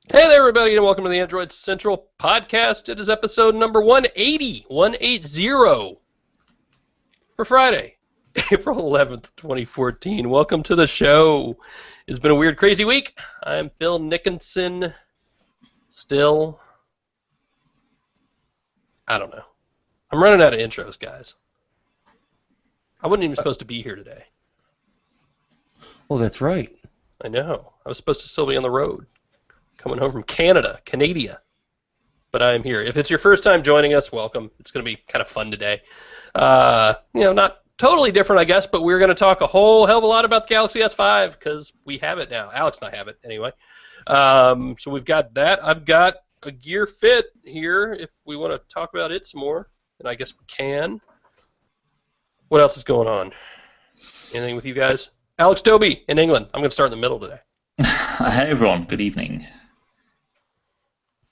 Hey there, everybody, and welcome to the Android Central podcast. It is episode number 180 for Friday, April 11th, 2014. Welcome to the show. It's been a weird, crazy week. I'm Phil Nickinson. Still, I don't know. I'm running out of intros, guys. I wasn't even supposed to be here today. Oh, that's right. I know. I was supposed to still be on the road, coming home from Canada. But I am here. If it's your first time joining us, welcome. It's going to be kind of fun today. Not totally different, I guess, but we're going to talk a whole hell of a lot about the Galaxy S5 because we have it now. Alex and I have it anyway. So we've got that. I've got a Gear Fit here if we want to talk about it some more, and I guess we can. What else is going on? Anything with you guys? Alex Doby in England. I'm going to start in the middle today. Hey everyone, good evening.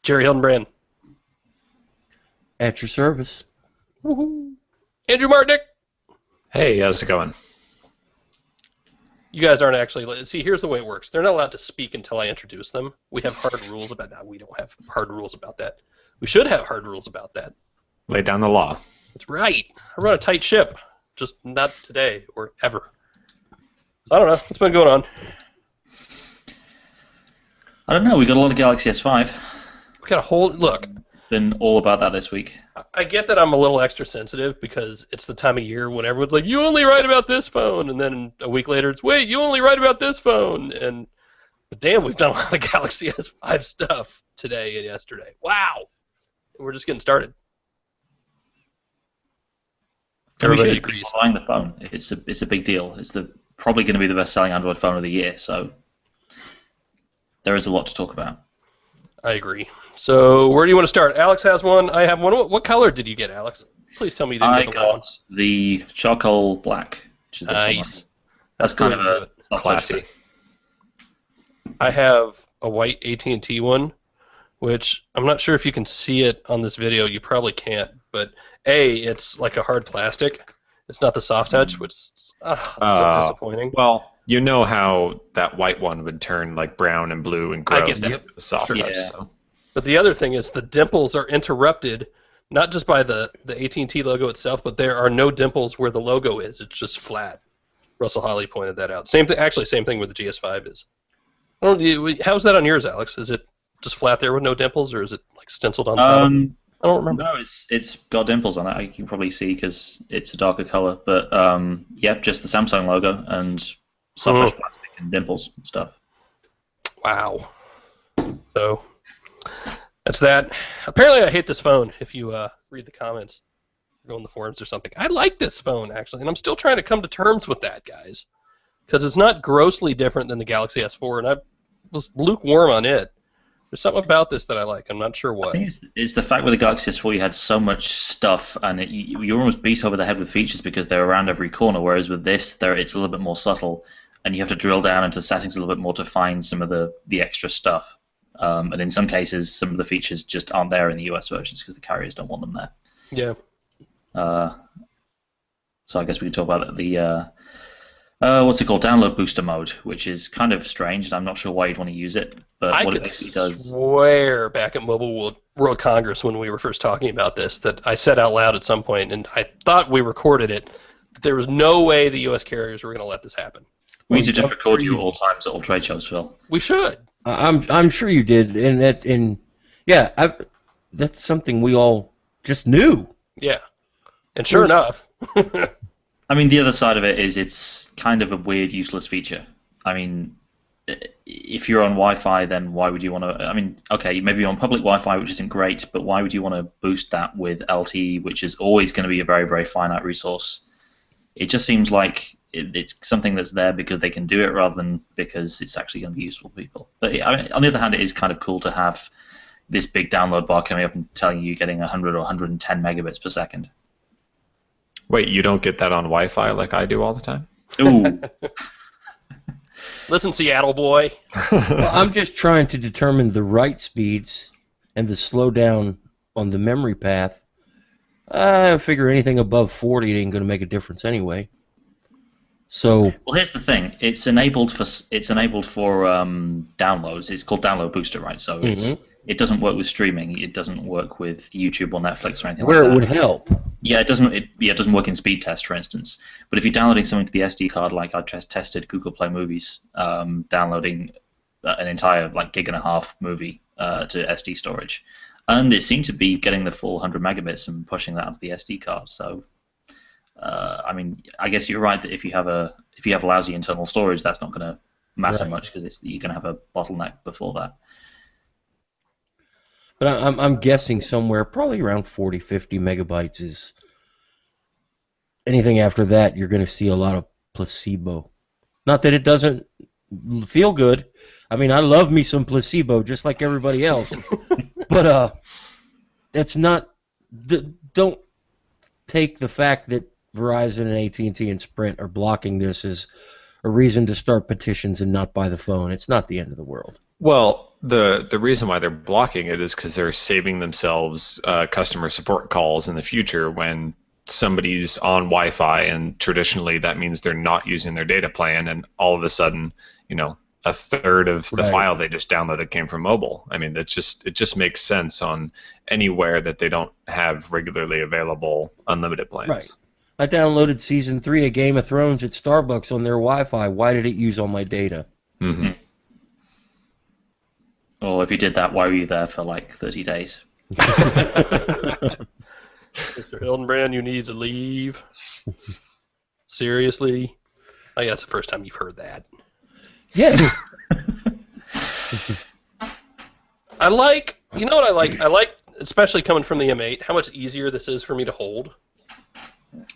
Jerry Hildenbrand. At your service. Woohoo. Andrew Martinick. Hey, how's it going? You guys aren't actually... See, here's the way it works. They're not allowed to speak until I introduce them. We have hard rules about that. We don't have hard rules about that. We should have hard rules about that. Lay down the law. That's right. I run a tight ship. Just not today or ever. I don't know. What's been going on? I don't know, we got a lot of Galaxy S5. We got a whole... Look, It's been all about that this week. I get that I'm a little extra sensitive because it's the time of year when everyone's like, you only write about this phone, and then a week later it's, wait, you only write about this phone, but damn, we've done a lot of Galaxy S5 stuff today and yesterday. Wow! And we're just getting started. Everybody agrees. People buying the phone. It's a big deal. It's probably going to be the best-selling Android phone of the year, so there is a lot to talk about. I agree. So where do you want to start? Alex has one. I have one. What color did you get, Alex? Please tell me you didn't I get the white one. got the charcoal black, which is this Nice. one. That's kind the of way to do a it. soft Classy. touch. I have a white AT&T one, which I'm not sure if you can see it on this video. You probably can't. But it's like a hard plastic. It's not the soft touch, which is so disappointing. Well, you know how that white one would turn like brown and blue and I gross get that. with the soft Sure. touch. Yeah. So. But the other thing is the dimples are interrupted, not just by the AT&T logo itself, but there are no dimples where the logo is. It's just flat. Russell Holly pointed that out. Same thing where the GS5 is. How's that on yours, Alex? Is it just flat there with no dimples, or is it like stenciled on top? I don't remember. No, it's got dimples on it. You can probably see because it's a darker color. But just the Samsung logo and soft touch plastic and dimples and stuff. Wow. So that's that. Apparently, I hate this phone. If you read the comments, go in the forums or something. I like this phone actually, and I'm still trying to come to terms with that, guys, because it's not grossly different than the Galaxy S4, and I was lukewarm on it. There's something about this that I like. I'm not sure what. I think it's the fact with the Galaxy S4 you had so much stuff and you're almost beat over the head with features because they're around every corner, whereas with this it's a little bit more subtle and you have to drill down into the settings a little bit more to find some of the extra stuff. And in some cases, some of the features just aren't there in the US versions because the carriers don't want them there. Yeah. So I guess we can talk about the what's it called? Download booster mode, which is kind of strange, and I'm not sure why you'd want to use it. But I what it could basically does. swear back at Mobile World Congress when we were first talking about this that I said out loud at some point, and I thought we recorded it, that there was no way the U.S. carriers were going to let this happen. We need to just record you at all times at all trade shows, Phil. We should. I'm sure you did, that's something we all just knew. Yeah. And sure enough. I mean, the other side of it is it's kind of a weird, useless feature. I mean, if you're on Wi-Fi, then why would you want to... I mean, okay, maybe you're on public Wi-Fi, which isn't great, but why would you want to boost that with LTE, which is always going to be a very, very finite resource? It just seems like it's something that's there because they can do it rather than because it's actually going to be useful to people. But I mean, on the other hand, it is kind of cool to have this big download bar coming up and telling you you're getting 100 or 110 megabits per second. Wait, you don't get that on Wi-Fi like I do all the time? Ooh. Listen, Seattle boy. Well, I'm just trying to determine the right speeds and the slowdown on the memory path. I figure anything above 40 ain't going to make a difference anyway. So Well, here's the thing: it's enabled for downloads. It's called Download Booster, right? So it doesn't work with streaming. It doesn't work with YouTube or Netflix or anything where like it that. would help. Yeah, it doesn't. It doesn't work in speed test, for instance. But if you're downloading something to the SD card, like I just tested Google Play Movies, downloading an entire like 1.5 gig movie to SD storage, and it seemed to be getting the full 100 megabits and pushing that onto the SD card. So, I mean, I guess you're right that if you have lousy internal storage, that's not going to matter Right. much because you're going to have a bottleneck before that. But I'm guessing somewhere probably around 40, 50 megabytes is. Anything after that, you're going to see a lot of placebo. Not that it doesn't feel good. I mean, I love me some placebo, just like everybody else. But that's not. Don't take the fact that Verizon and AT&T and Sprint are blocking this as a reason to start petitions and not buy the phone. It's not the end of the world. Well, the reason why they're blocking it is because they're saving themselves customer support calls in the future when somebody's on Wi-Fi, and traditionally that means they're not using their data plan, and all of a sudden, a third of the Right. file they just downloaded came from mobile. I mean, it just makes sense on anywhere that they don't have regularly available unlimited plans. Right. I downloaded Season 3 of Game of Thrones at Starbucks on their Wi-Fi. Why did it use all my data? Hmm. Or if you did that, why were you there for like 30 days? Mr. Hildenbrand, you need to leave. Seriously? I guess that's the first time you've heard that. Yes. I like, you know what I like? I like, especially coming from the M8, how much easier this is for me to hold.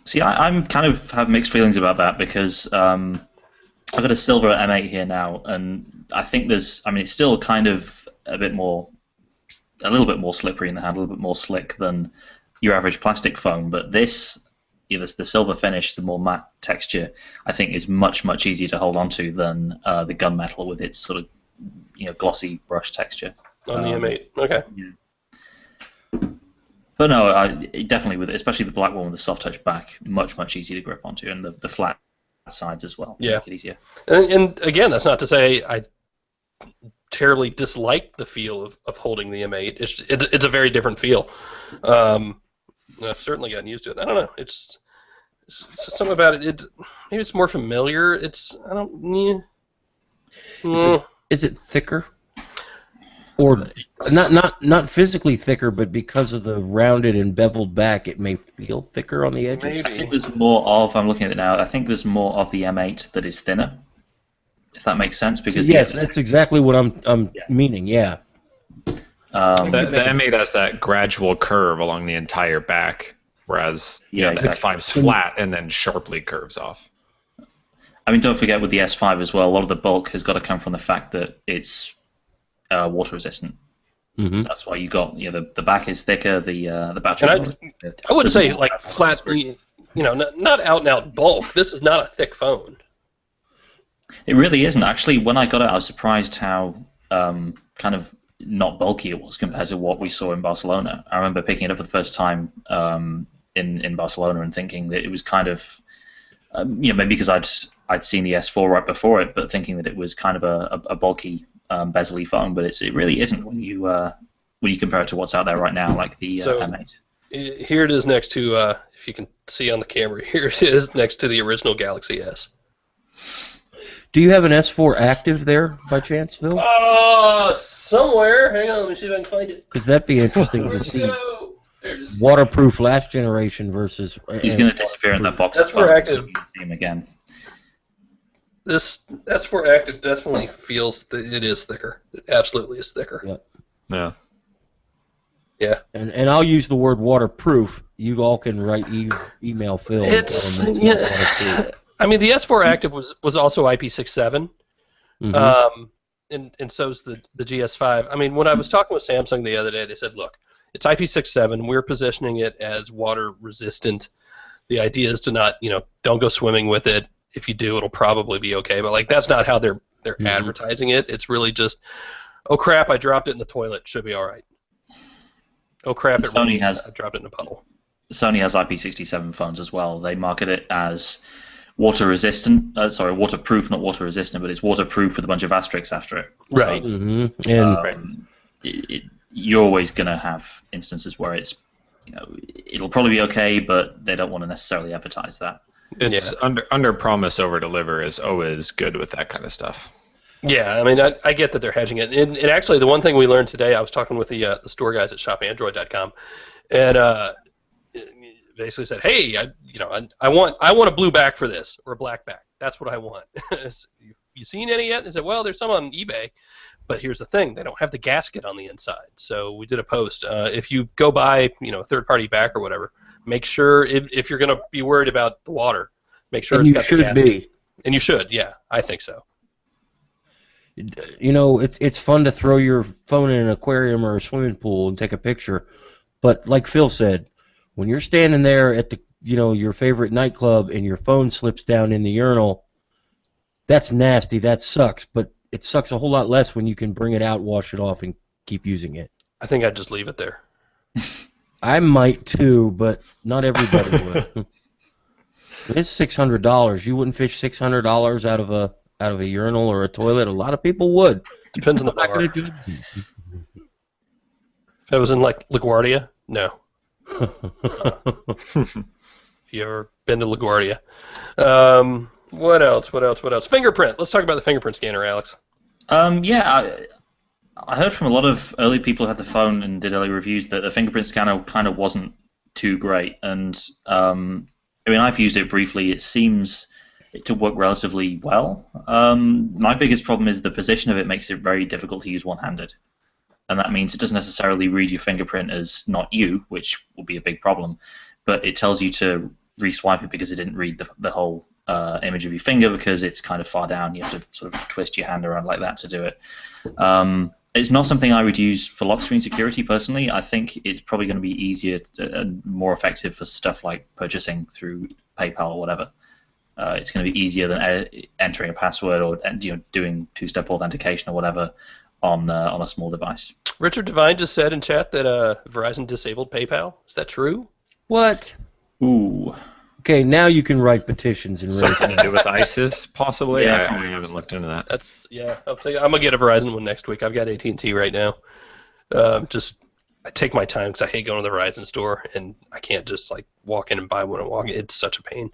See, I'm kind of have mixed feelings about that because I've got a silver M8 here now, and I think it's still kind of a little bit more slippery in the hand, a little bit more slick than your average plastic phone, but this, the silver finish, the more matte texture, I think is much, much easier to hold onto than the gunmetal with its sort of glossy brush texture. On the M8. Okay. But no, definitely especially the black one with the soft touch back, much, much easier to grip onto, and the flat sides as well. Yeah. Make it easier. And again, that's not to say I terribly dislike the feel of holding the M8. It's a very different feel. I've certainly gotten used to it. I don't know. It's just something about it. Maybe it's more familiar. Is it thicker? Or not physically thicker, but because of the rounded and beveled back, it may feel thicker on the edges. Maybe. I think there's more of. I'm looking at it now. I think there's more of the M8 that is thinner, if that makes sense. Because Yes, that's exactly what I'm meaning. Yeah. The M8 has that gradual curve along the entire back, whereas the S5 is flat and then sharply curves off. I mean, don't forget with the S5 as well, a lot of the bulk has got to come from the fact that it's water resistant. Mm-hmm. That's why you got the back is thicker, the battery. And I wouldn't say like flat, not out and out bulk. This is not a thick phone. It really isn't. Actually, when I got it, I was surprised how kind of not bulky it was compared to what we saw in Barcelona. I remember picking it up for the first time in Barcelona and thinking that it was kind of, maybe because I'd seen the S4 right before it, but thinking that it was kind of a bulky bezel-y phone. But it really isn't when you compare it to what's out there right now, like the M8. Here it is next to, if you can see on the camera, here it is next to the original Galaxy S. Do you have an S4 active there by chance, Phil? Somewhere. Hang on, let me see if I can find it. Because that'd be interesting to see. Go. There it is. Waterproof last generation versus. He's going to disappear in that box. That's for active. You can see him again. This S4 Active definitely feels that it is thicker. It absolutely is thicker. Yep. Yeah. Yeah. And I'll use the word waterproof. You all can write email Phil. and It's tell him it's not waterproof. I mean, the S4 Active was also IP67, Mhm. and so's the GS5. I mean, when I was talking with Samsung the other day, they said, look, it's IP67. We're positioning it as water resistant. The idea is to not, don't go swimming with it. If you do, it'll probably be okay. But like, that's not how they're advertising it. It's really just, oh crap, I dropped it in the toilet. Should be all right. Oh crap, I dropped it in a puddle. Sony has IP67 phones as well. They market it as water resistant. Waterproof, not water resistant, but it's waterproof with a bunch of asterisks after it. Right. So, And you're always going to have instances where it's, it'll probably be okay, but they don't want to necessarily advertise that. It's under promise over deliver is always good with that kind of stuff. Yeah, I mean, I get that they're hedging it. And actually, the one thing we learned today, I was talking with the store guys at shopandroid.com, and basically said, hey, I want a blue back for this, or a black back. That's what I want. You seen any yet? They said, well, there's some on eBay, but here's the thing, they don't have the gasket on the inside. So we did a post. If you go buy, a third-party back or whatever, make sure if you're going to be worried about the water, make sure and it's got the gasket. you should be. And you should, yeah, I think so. It's fun to throw your phone in an aquarium or a swimming pool and take a picture, but like Phil said, when you're standing there at the your favorite nightclub and your phone slips down in the urinal, that's nasty. That sucks. But it sucks a whole lot less when you can bring it out, wash it off, and keep using it. I think I'd just leave it there. I might too, but not everybody would. It's $600. You wouldn't fish $600 out of a urinal or a toilet. A lot of people would. Depends on the I'm not bar. gonna do it. If I was in like LaGuardia, no. If you ever been to LaGuardia. What else? Fingerprint. Let's talk about the fingerprint scanner, Alex. I heard from a lot of early people who had the phone and did early reviews that the fingerprint scanner kind of wasn't too great. And I've used it briefly. It seems to work relatively well. My biggest problem is the position of it makes it very difficult to use one-handed. And that means it doesn't necessarily read your fingerprint as not you, which will be a big problem, but it tells you to re-swipe it because it didn't read the whole image of your finger because it's kind of far down. You have to sort of twist your hand around like that to do it. It's not something I would use for lock screen security personally. I think it's probably going to be easier and more effective for stuff like purchasing through PayPal or whatever. It's going to be easier than entering a password or doing two-step authentication or whatever on a small device. Richard Devine just said in chat that Verizon disabled PayPal. Is that true? What? Ooh. Okay, now you can write petitions and raise Something to do with ISIS, possibly? Yeah. I haven't looked into that. I'm gonna get a Verizon one next week. I've got AT&T right now. I take my time because I hate going to the Verizon store and I can't just like walk in and buy one and walk in. It's such a pain.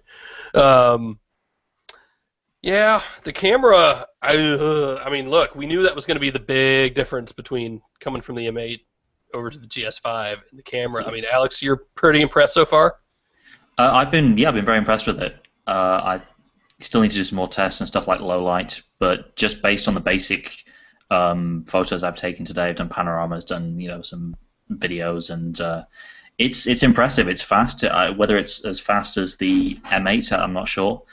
Yeah, the camera. I mean, look, we knew that was going to be the big difference between coming from the M8 over to the GS5 and the camera. I mean, Alex, you're pretty impressed so far? I've been very impressed with it. I still need to do some more tests and stuff like low light, but just based on the basic photos I've taken today, I've done panoramas, done some videos, and it's impressive. It's fast. Whether it's as fast as the M8, I'm not sure,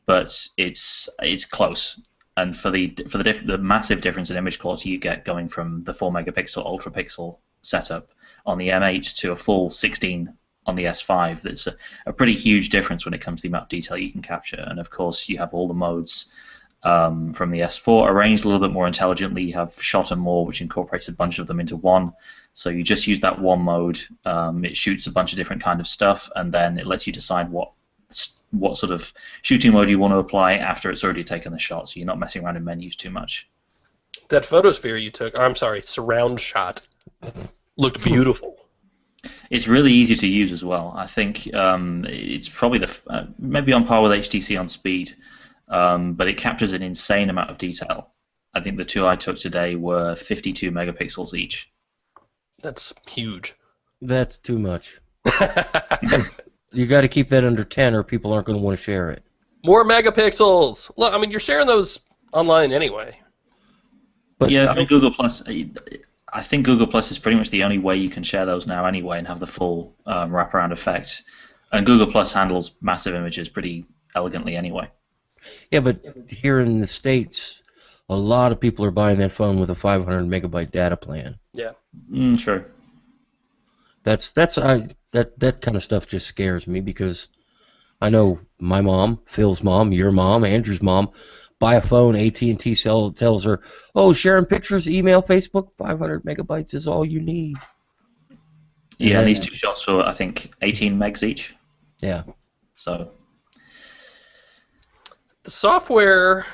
but it's close. And for the massive difference in image quality you get going from the 4 megapixel ultra pixel setup on the M8 to a full 16 on the S5, that's a pretty huge difference when it comes to the amount of detail you can capture. And of course, you have all the modes from the S4 arranged a little bit more intelligently. You have Shot and More, which incorporates a bunch of them into one. So you just use that one mode. It shoots a bunch of different kind of stuff, and then it lets you decide what sort of shooting mode you want to apply after it's already taken the shot. So you're not messing around in menus too much. That photosphere you took, surround shot, looked beautiful. It's really easy to use as well. I think it's probably maybe on par with HTC on speed, but it captures an insane amount of detail. I think the two I took today were 52 megapixels each. That's huge. That's too much. You got to keep that under 10 or people aren't going to want to share it. More megapixels! Look, I mean, you're sharing those online anyway. But yeah, I mean, Google Plus. I think Google Plus is pretty much the only way you can share those now anyway and have the full wraparound effect. And Google Plus handles massive images pretty elegantly anyway. Yeah, but here in the States, a lot of people are buying that phone with a 500 megabyte data plan. Yeah. Sure. That kind of stuff just scares me because I know my mom, Phil's mom, your mom, Andrew's mom, buy a phone, AT&T tells her, oh, sharing pictures, email, Facebook, 500 megabytes is all you need. Yeah, and these two shots for, I think, 18 megs each. Yeah. So, The software,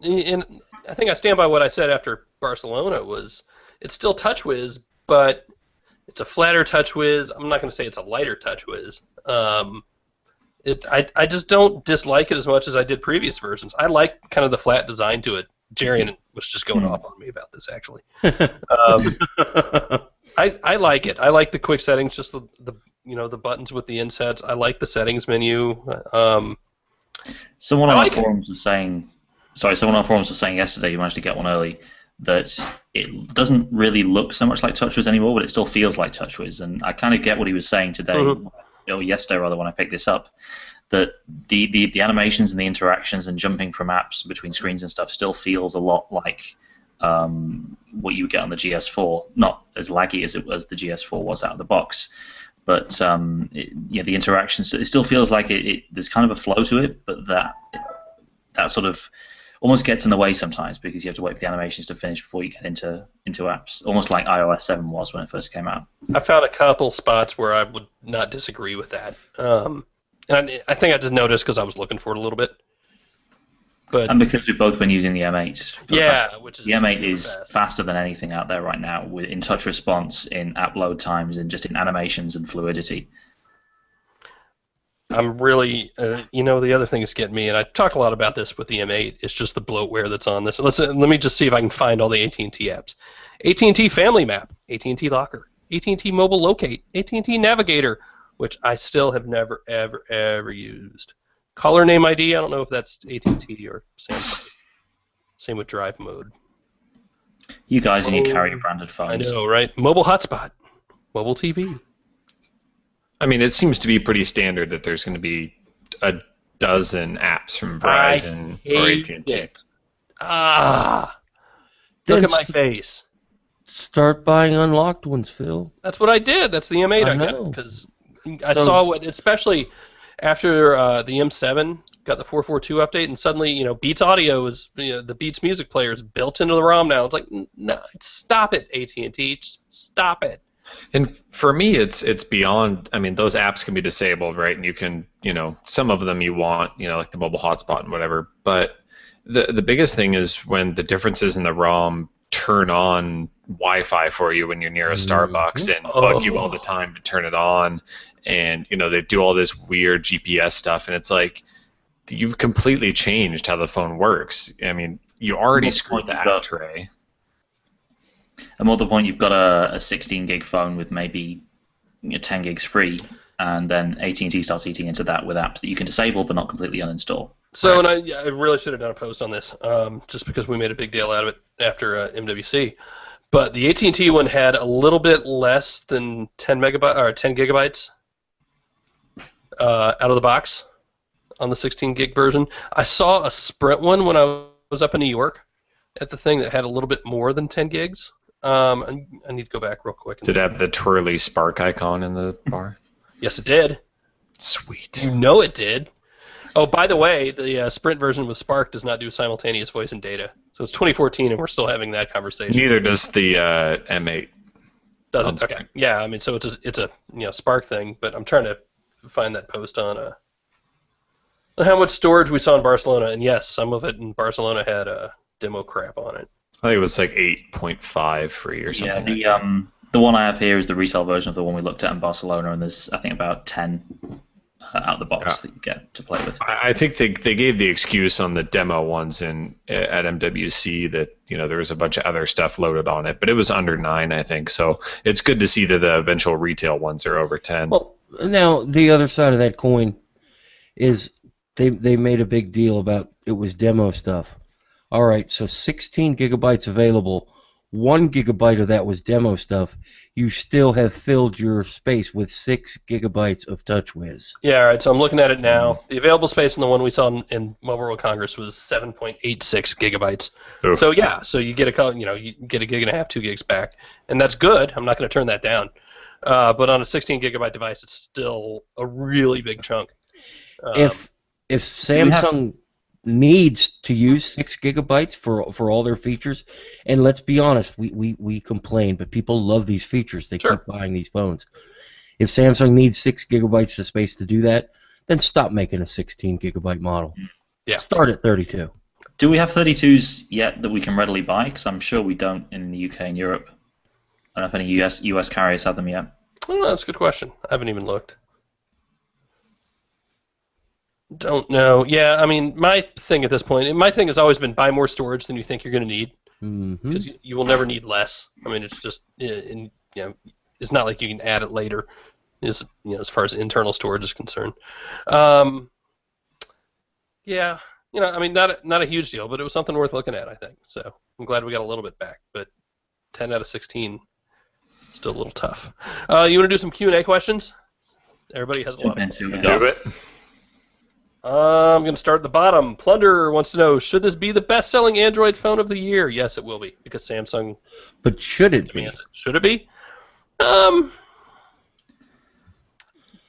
and I think I stand by what I said after Barcelona was it's still TouchWiz, but it's a flatter TouchWiz. I'm not going to say it's a lighter TouchWiz. I just don't dislike it as much as I did previous versions. I like kind of the flat design to it. Jarian was just going off on me about this actually. I like it. I like the quick settings, just the the buttons with the insets. I like the settings menu. Someone on our forums was saying yesterday, you managed to get one early, that it doesn't really look so much like TouchWiz anymore, but it still feels like TouchWiz. And I kind of get what he was saying today, or yesterday rather, when I picked this up, that the animations and the interactions and jumping from apps between screens and stuff still feels a lot like what you get on the GS4. Not as laggy as the GS4 was out of the box, but the interactions, it still feels like there's kind of a flow to it, but that sort of almost gets in the way sometimes because you have to wait for the animations to finish before you get into apps, almost like iOS 7 was when it first came out. I found a couple spots where I would not disagree with that. And I think I just noticed because I was looking for it a little bit. And because we've both been using the M8. Which is the M8 is faster than anything out there right now, in touch response, in app load times, and just in animations and fluidity. I'm really, the other thing that's getting me, and I talk a lot about this with the M8, it's just the bloatware that's on this. Let me just see if I can find all the AT&T apps. AT&T Family Map, AT&T Locker, AT&T Mobile Locate, AT&T Navigator, which I still have never, ever, ever used. Caller Name ID, I don't know if that's AT&T or Samsung. Same with Drive Mode. You guys and your carrier branded phones. I know, right? Mobile Hotspot, Mobile TV. I mean, it seems to be pretty standard that there's going to be a dozen apps from Verizon or AT&T. It. Look at my face. Start buying unlocked ones, Phil. That's what I did. That's the M8 I got because I saw what, especially after the M7 got the 442 update, and suddenly Beats Audio is the Beats music player is built into the ROM now. It's like, no, stop it, AT&T, just stop it. And for me, it's beyond. I mean, those apps can be disabled, right? And you can, some of them you want, like the mobile hotspot and whatever. But the biggest thing is when the differences in the ROM turn on Wi-Fi for you when you're near a Starbucks and bug you all the time to turn it on, and they do all this weird GPS stuff, and it's like you've completely changed how the phone works. I mean, you already screwed the app tray. At more to the point, you've got a 16 gig phone with maybe 10 gigs free, and then AT&T starts eating into that with apps that you can disable but not completely uninstall. So, and I really should have done a post on this, just because we made a big deal out of it after MWC. But the AT&T one had a little bit less than 10 gigabytes out of the box on the 16 gig version. I saw a Sprint one when I was up in New York at the thing that had a little bit more than 10 gigs. I need to go back real quick. Did it have the twirly spark icon in the bar? Yes, it did. Sweet. You know it did. Oh, by the way, the Sprint version with Spark does not do simultaneous voice and data. So it's 2014, and we're still having that conversation. Neither does the M8. Doesn't? Okay. Yeah, I mean, so it's a Spark thing, but I'm trying to find that post on how much storage we saw in Barcelona, and yes, some of it in Barcelona had demo crap on it. I think it was like 8.5 free or something. Yeah, the one I have here is the retail version of the one we looked at in Barcelona, and there's I think about 10 out of the box that you get to play with. I think they gave the excuse on the demo ones at MWC that there was a bunch of other stuff loaded on it, but it was under 9, I think. So it's good to see that the eventual retail ones are over 10. Well, now the other side of that coin is they made a big deal about it was demo stuff. All right, so 16 gigabytes available. 1 gigabyte of that was demo stuff. You still have filled your space with 6 gigabytes of TouchWiz. Yeah, all right, so I'm looking at it now. The available space in the one we saw in Mobile World Congress was 7.86 gigabytes. Oof. So yeah, so you get you get a gig and a half, 2 gigs back, and that's good. I'm not going to turn that down. But on a 16 gigabyte device, it's still a really big chunk. If Samsung needs to use 6 gigabytes for all their features, and let's be honest, we complain, but people love these features. They keep buying these phones. If Samsung needs 6 gigabytes of space to do that, then stop making a 16 gigabyte model. Yeah. Start at 32. Do we have 32s yet that we can readily buy? Because I'm sure we don't in the UK and Europe. I don't know if any US carriers have them yet. Oh, that's a good question. I haven't even looked. Don't know. Yeah, I mean, my thing at this point, my thing has always been buy more storage than you think you're going to need, because you will never need less. I mean, it's just, it's not like you can add it later, as far as internal storage is concerned. Yeah, I mean, not a huge deal, but it was something worth looking at, I think. So I'm glad we got a little bit back, but 10 out of 16, still a little tough. You want to do some Q&A questions? Everybody has a lot of them. Do it. I'm going to start at the bottom. Plunder wants to know, should this be the best-selling Android phone of the year? Yes, it will be, because Samsung But should it be? demands it. Should it be? I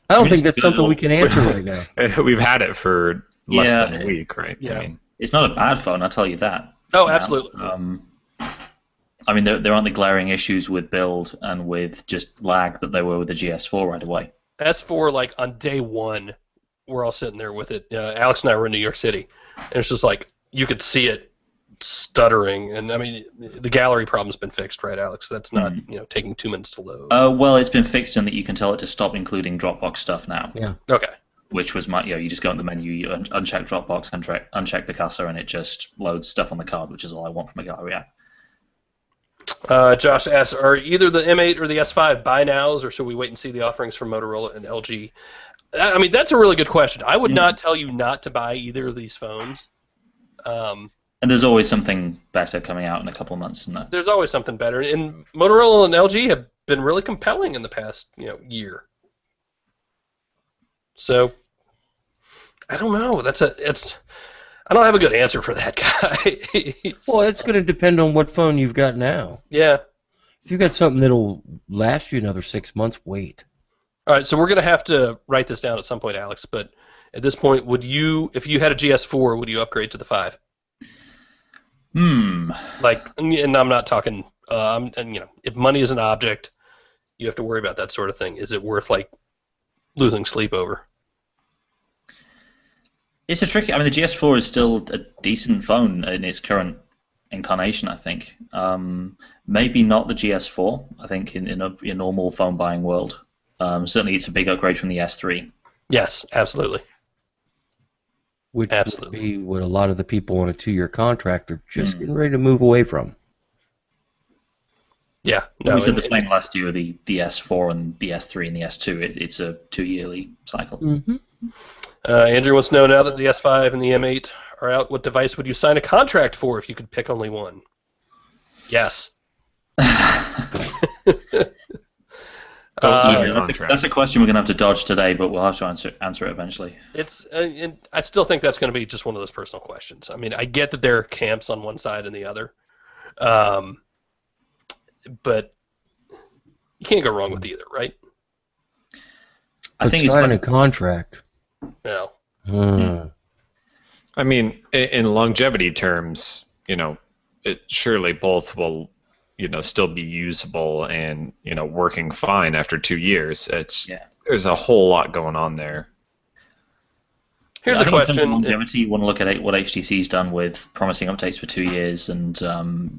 don't think that's something we can answer right now. We've had it for less Yeah. than a week, right? Yeah. I mean, It's not a bad phone, I'll tell you that. Oh, Now, absolutely. I mean, there aren't the glaring issues with build and with just lag that there were with the GS4 right away. S4, like, on day one, we're all sitting there with it. Alex and I were in New York City, and it's just like, you could see it stuttering. And, I mean, the gallery problem's been fixed, right, Alex? That's not, taking 2 minutes to load. Well, it's been fixed in that you can tell it to stop including Dropbox stuff now. Yeah. Okay. Which was you just go in the menu, you uncheck Dropbox, uncheck Picasa, and it just loads stuff on the card, which is all I want from a gallery app. Josh asks, are either the M8 or the S5 buy nows, or should we wait and see the offerings from Motorola and LG? I mean, that's a really good question. I would not tell you not to buy either of these phones. And there's always something better coming out in a couple of months, isn't there? There's always something better. And Motorola and LG have been really compelling in the past year. So, I don't know. I don't have a good answer for that guy. Well, it's going to depend on what phone you've got now. Yeah. If you've got something that'll last you another 6 months, wait. All right, so we're going to have to write this down at some point, Alex. But at this point, if you had a GS4, would you upgrade to the 5? Like, and I'm not talking, if money is an object, you have to worry about that sort of thing. Is it worth, like, losing sleep over? It's a tricky. I mean, the GS4 is still a decent phone in its current incarnation, I think. Maybe not the GS4. I think in a normal phone buying world, certainly it's a big upgrade from the S3. Yes, absolutely. Which Absolutely. would be what a lot of the people on a 2-year contract are just getting ready to move away from. Yeah. No, We said the same last year with the S4 and the S3 and the S2. It's a 2-yearly cycle. Mm-hmm. Andrew wants to know, now that the S5 and the M8 are out, what device would you sign a contract for if you could pick only one? Yes. Don't sign your That's contract. a question we're going to have to dodge today, but we'll have to answer it eventually. It's. And I still think that's going to be just one of those personal questions. I mean, I get that there are camps on one side and the other, but you can't go wrong with either, right? I think it's signing less, a contract. No. I mean, in longevity terms, surely both will, still be usable and, working fine after 2 years. There's a whole lot going on there. Here's I a think in terms of question. longevity, you want to look at what HTC's done with promising updates for 2 years and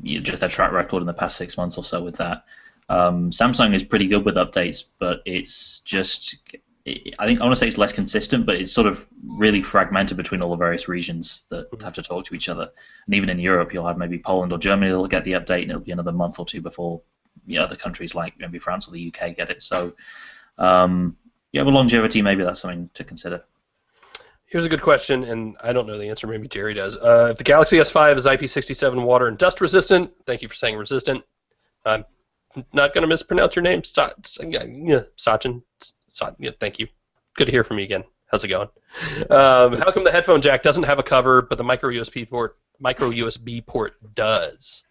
just their track record in the past 6 months or so with that. Samsung is pretty good with updates, but it's just, I want to say it's less consistent, but it's sort of really fragmented between all the various regions that have to talk to each other. And even in Europe, you'll have maybe Poland or Germany that'll get the update, and it'll be another month or two before other countries like maybe France or the UK get it. So, with longevity, maybe that's something to consider. Here's a good question, and I don't know the answer. Maybe Jerry does. If the Galaxy S5 is IP67 water and dust resistant, thank you for saying resistant. I'm not going to mispronounce your name, Sachin. Yeah, thank you. Good to hear from you again. How's it going? How come the headphone jack doesn't have a cover, but the micro USB port does?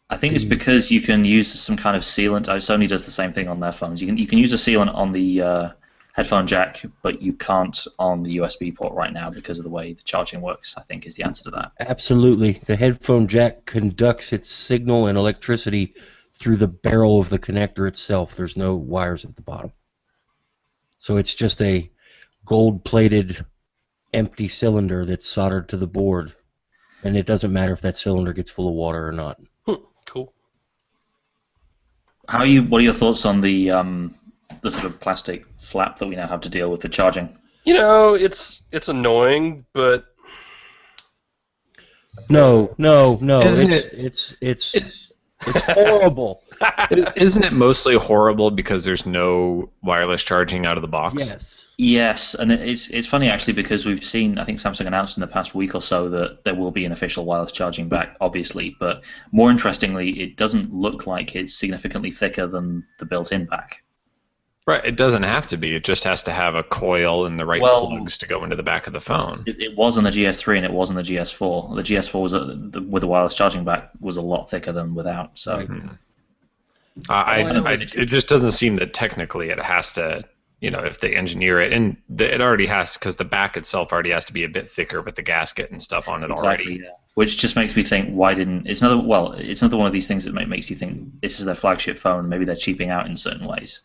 I think it's because you can use some kind of sealant. Sony does the same thing on their phones. You can use a sealant on the headphone jack, but you can't on the USB port right now because of the way the charging works, I think is the answer to that. Absolutely. The headphone jack conducts its signal and electricity through the barrel of the connector itself. There's no wires at the bottom. So it's just a gold-plated empty cylinder that's soldered to the board, and it doesn't matter if that cylinder gets full of water or not. Cool. What are your thoughts on the sort of plastic flap that we now have to deal with for charging? You know, it's annoying, but No. Isn't It's horrible. Isn't it mostly horrible because there's no wireless charging out of the box? Yes. Yes, and it's funny actually because we've seen, I think Samsung announced in the past week or so that there will be an official wireless charging back, obviously, but more interestingly, it doesn't look like it's significantly thicker than the built-in back. Right. It doesn't have to be. It just has to have a coil and the right plugs to go into the back of the phone. It was on the GS3 and it was on the GS4. The GS4 was with the wireless charging back was a lot thicker than without. So it just doesn't seem that technically it has to. You know, if they engineer it, and it already has, because the back itself already has to be a bit thicker with the gasket and stuff on it already. Yeah. Which just makes me think, why didn't it's another one of these things that makes you think this is their flagship phone. Maybe they're cheaping out in certain ways.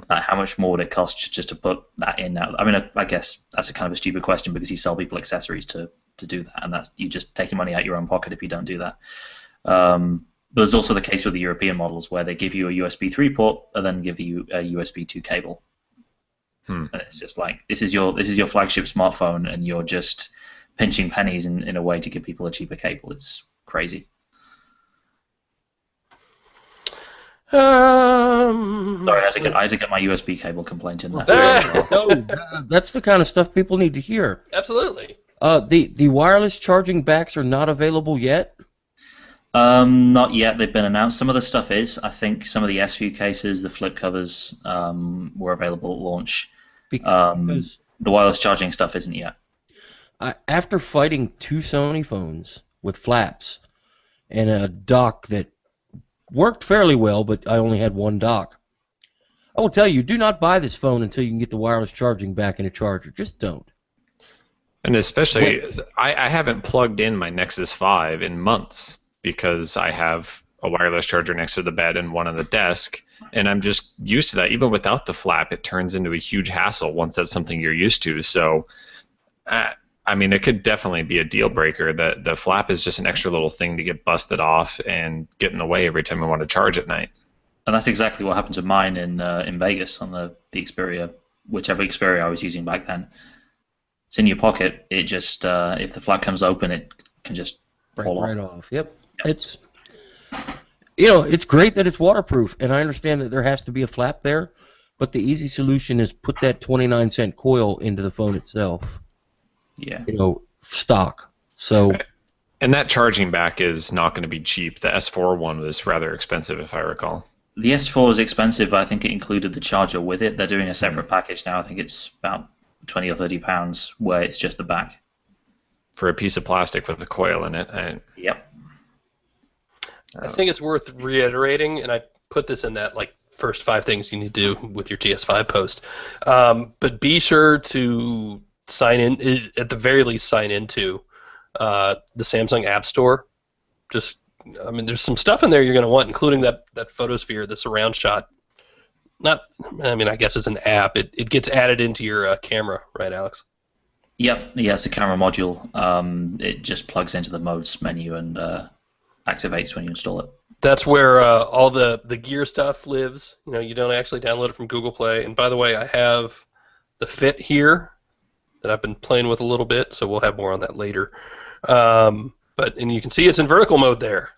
How much more would it cost just to put that in now? I mean, I guess that's a kind of a stupid question because you sell people accessories to do that, and that's you just taking money out your own pocket if you don't do that. But there's also the case with the European models where they give you a USB 3 port and then give you a USB 2 cable. And it's just like this is your flagship smartphone, and you're just pinching pennies in a way to give people a cheaper cable. It's crazy. Sorry, I had to get my USB cable complaint in there. No, that's the kind of stuff people need to hear. Absolutely. The wireless charging backs are not available yet? Not yet. They've been announced. Some of the stuff is. I think some of the S-View cases, the flip covers, were available at launch. Because the wireless charging stuff isn't yet. after fighting 2 Sony phones with flaps and a dock that worked fairly well, but I only had one dock, I will tell you, do not buy this phone until you can get the wireless charging back in a charger. Just don't. And especially, I haven't plugged in my Nexus 5 in months because I have a wireless charger next to the bed and one on the desk, and I'm just used to that. Even without the flap, it turns into a huge hassle once that's something you're used to. So, I mean, it could definitely be a deal breaker. That the flap is just an extra little thing to get busted off and get in the way every time I want to charge at night. And that's exactly what happened to mine in Vegas on the Xperia, whichever Xperia I was using back then. It's in your pocket. It just if the flap comes open, it can just fall Right off. Yep. It's it's great that it's waterproof, and I understand that there has to be a flap there, but the easy solution is put that 29-cent coil into the phone itself. Yeah. Stock. So. And that charging back is not going to be cheap. The S4 one was rather expensive, if I recall. The S4 is expensive, but I think it included the charger with it. They're doing a separate package now. I think it's about £20 or £30, where it's just the back. For a piece of plastic with a coil in it. Yep. I think it's worth reiterating, and I put this in that first 5 things you need to do with your GS5 post. But be sure to sign in, at the very least, sign into the Samsung App Store. There's some stuff in there you're going to want, including that photosphere, the surround shot. I guess it's an app. It gets added into your camera, right, Alex? Yep. Yeah, it's a camera module. It just plugs into the modes menu and activates when you install it. That's where all the gear stuff lives. You don't actually download it from Google Play. And by the way, I have the Fit here that I've been playing with a little bit, so we'll have more on that later. And you can see it's in vertical mode there.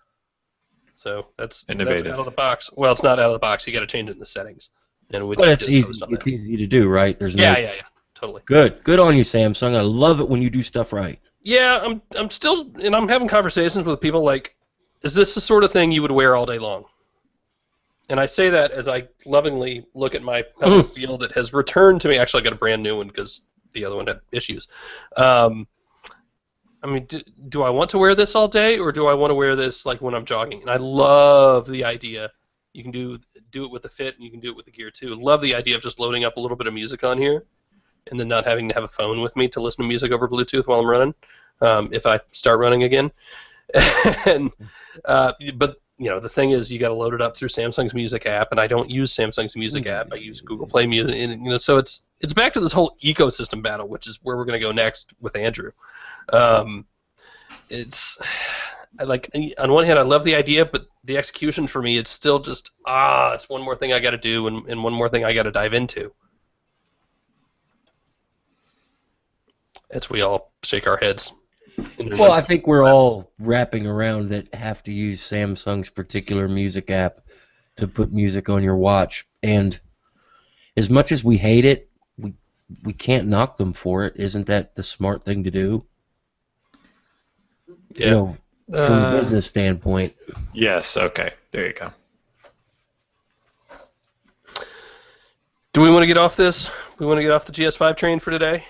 So that's out of the box. Well, it's not out of the box. You got to change it in the settings. But it's easy. It's easy to do, right? Yeah, totally. Good on you, Samsung. I love it when you do stuff right. Yeah, I'm still, and I'm having conversations with people like, is this the sort of thing you would wear all day long? And I say that as I lovingly look at my Pebble Steel that has returned to me. Actually, I got a brand new one because the other one had issues. Do I want to wear this all day, or do I want to wear this when I'm jogging? And I love the idea. You can do it with the Fit, and you can do it with the Gear too. Love the idea of just loading up a little bit of music on here, and then not having to have a phone with me to listen to music over Bluetooth while I'm running, if I start running again. But the thing is, you got to load it up through Samsung's Music app, and I don't use Samsung's Music app. I use Google Play Music, and so it's back to this whole ecosystem battle, which is where we're going to go next with Andrew. It's on one hand, I love the idea, but the execution for me, it's still just it's one more thing I got to do, and one more thing I got to dive into. As we all shake our heads. Well, I think we're all wrapping around that have to use Samsung's particular music app to put music on your watch. And as much as we hate it, we can't knock them for it. Isn't that the smart thing to do? Yeah. From a business standpoint. Yes, okay. There you go. Do we want to get off this? We want to get off the GS5 train for today?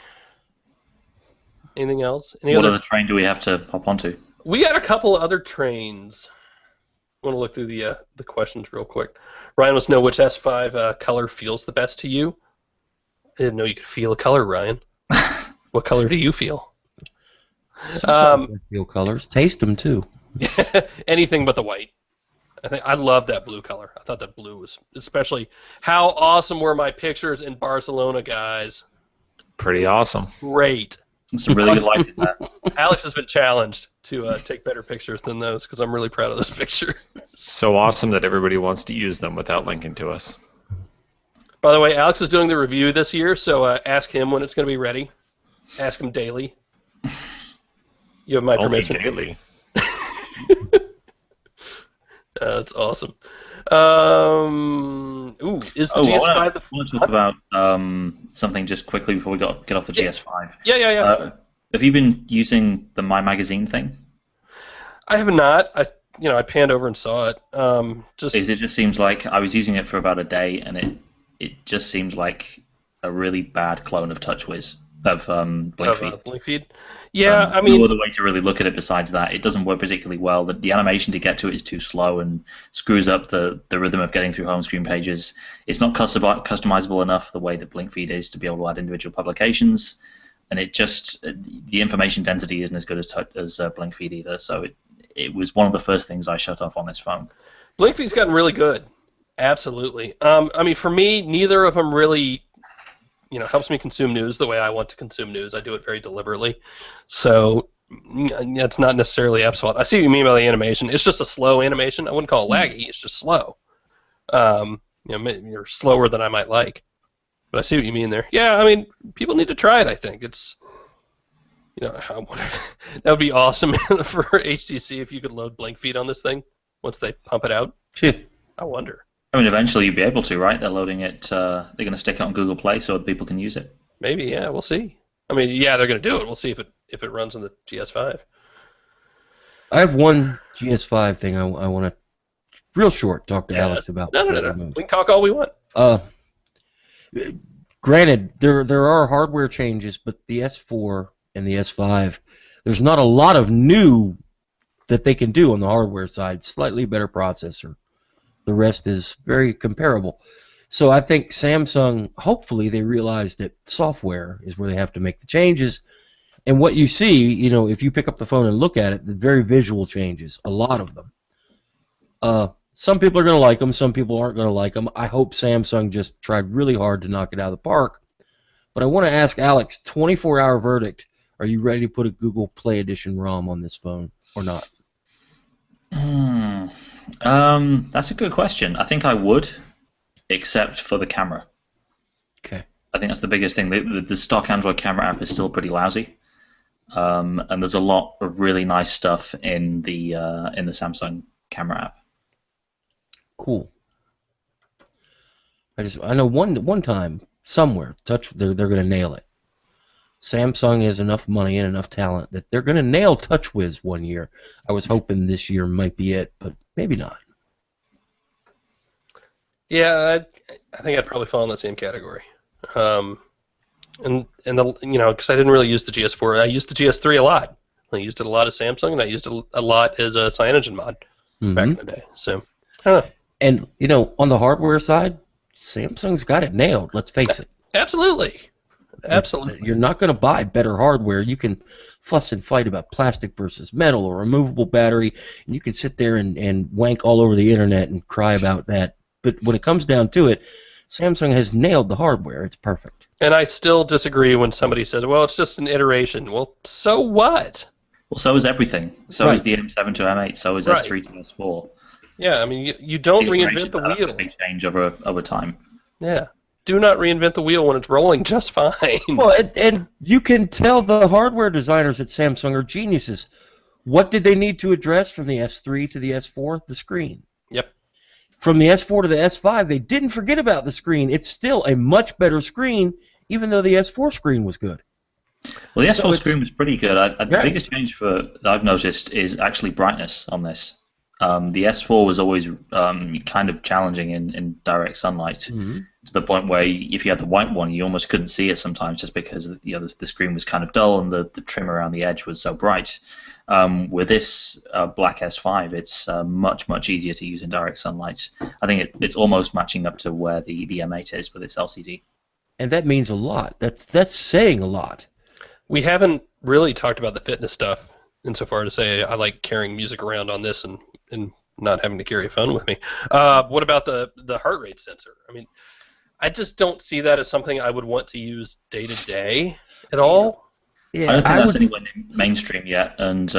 Anything else? What other train do we have to hop onto? We got a couple other trains. I want to look through the questions real quick. Ryan wants to know which S5 color feels the best to you. I didn't know you could feel a color, Ryan. What color do you feel? Sometimes I feel colors. Taste them too. Anything but the white. I love that blue color. I thought that blue was especially. How awesome were my pictures in Barcelona, guys? Pretty awesome. Great. Some really good lighting there. Alex has been challenged to take better pictures than those because I'm really proud of those pictures. So awesome that everybody wants to use them without linking to us. By the way, Alex is doing the review this year, so ask him when it's going to be ready. Ask him daily. You have my permission. Only daily. That's awesome. Is the GS5 the? I want to talk about something just quickly before we get off the GS5. Yeah. Have you been using the My Magazine thing? I have not. I panned over and saw it. It just seems like I was using it for about a day, and it just seems like a really bad clone of TouchWiz of BlinkFeed. BlinkFeed. Yeah, no other way to really look at it besides that. It doesn't work particularly well. The animation to get to it is too slow and screws up the rhythm of getting through home screen pages. It's not customizable enough the way that BlinkFeed is to be able to add individual publications, and the information density isn't as good as BlinkFeed either. So it was one of the first things I shut off on this phone. BlinkFeed's gotten really good. Absolutely. For me, neither of them really helps me consume news the way I want to consume news. I do it very deliberately. So it's not necessarily app's fault. I see what you mean by the animation. It's just a slow animation. I wouldn't call it laggy. It's just slow. You're slower than I might like. But I see what you mean there. Yeah, people need to try it, I think. It's, that would be awesome for HTC if you could load BlinkFeed on this thing once they pump it out. I wonder. Eventually you'll be able to, right? They're loading it. They're going to stick it on Google Play so that people can use it. Maybe, yeah. We'll see. They're going to do it. We'll see if it runs on the GS5. I have one GS5 thing I want to, real short, talk to Alex about. No. We can talk all we want. Granted, there are hardware changes, but the S4 and the S5, there's not a lot of new that they can do on the hardware side. Slightly better processor. The rest is very comparable. So I think Samsung, hopefully they realize that software is where they have to make the changes. And what you see, if you pick up the phone and look at it, the very visual changes, a lot of them. Some people are going to like them, some people aren't going to like them. I hope Samsung just tried really hard to knock it out of the park. But I want to ask Alex, 24-hour verdict, are you ready to put a Google Play Edition ROM on this phone or not? That's a good question. I think I would, except for the camera. Okay. I think that's the biggest thing. The stock Android camera app is still pretty lousy, and there's a lot of really nice stuff in the Samsung camera app. Cool. I know one time somewhere they're going to nail it. Samsung has enough money and enough talent that they're going to nail TouchWiz one year. I was hoping this year might be it, but maybe not. Yeah, I think I'd probably fall in that same category. Because I didn't really use the GS4. I used the GS3 a lot. I used it a lot as Samsung, and I used it a lot as a CyanogenMod back in the day. So I don't know. And on the hardware side, Samsung's got it nailed. Let's face it. Absolutely. You're not going to buy better hardware. You can fuss and fight about plastic versus metal or removable battery, and you can sit there and wank all over the internet and cry about that. But when it comes down to it, Samsung has nailed the hardware. It's perfect. And I still disagree when somebody says, well, it's just an iteration. Well, so what? Well, so is everything. So Right. is the M7 to M8. So is Right. S3 to S4. Yeah, I mean, you don't The reinvent iteration, the that's a wheel. big change over time. Yeah. Do not reinvent the wheel when it's rolling just fine. Well, and you can tell the hardware designers at Samsung are geniuses. What did they need to address from the S3 to the S4? The screen. Yep. From the S4 to the S5, they didn't forget about the screen. It's still a much better screen, even though the S4 screen was good. Well, the So S4 it's- screen was pretty good. The Yeah. biggest change that I've noticed is actually brightness on this. The S4 was always kind of challenging in direct sunlight, to the point where if you had the white one, you almost couldn't see it sometimes, just because the screen was kind of dull and the trim around the edge was so bright. With this black S5, it's much easier to use in direct sunlight. I think it's almost matching up to where the M8 is with its LCD. And that means a lot. That's saying a lot. We haven't really talked about the fitness stuff insofar to say I like carrying music around on this and not having to carry a phone with me. What about the heart rate sensor? I mean, I just don't see that as something I would want to use day to day at all. Yeah, I don't think that's would- anywhere mainstream yet, and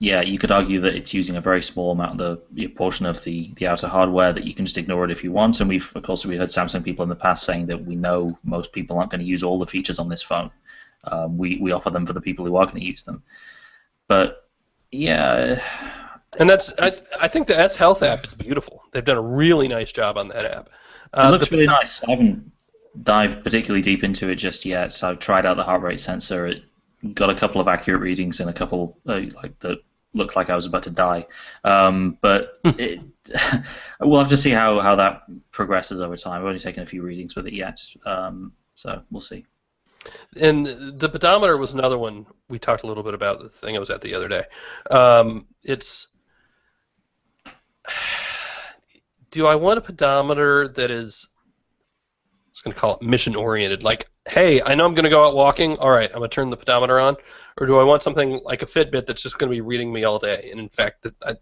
yeah, you could argue that it's using a very small amount of the portion of the outer hardware, that you can just ignore it if you want. And we've heard Samsung people in the past saying that we know most people aren't going to use all the features on this phone. We offer them for the people who are going to use them. But yeah, And I think the S Health app is beautiful. They've done a really nice job on that app. it looks really nice. I haven't dived particularly deep into it just yet. So I've tried out the heart rate sensor. It got a couple of accurate readings and a couple that looked like I was about to die. But we'll have to see how that progresses over time. I've only taken a few readings with it yet, so we'll see. And the pedometer was another one we talked a little bit about, the thing I was at the other day. Do I want a pedometer that is, I was going to call it mission-oriented, like, hey, I know I'm going to go out walking, all right, I'm going to turn the pedometer on, or do I want something like a Fitbit that's just going to be reading me all day? And in fact, I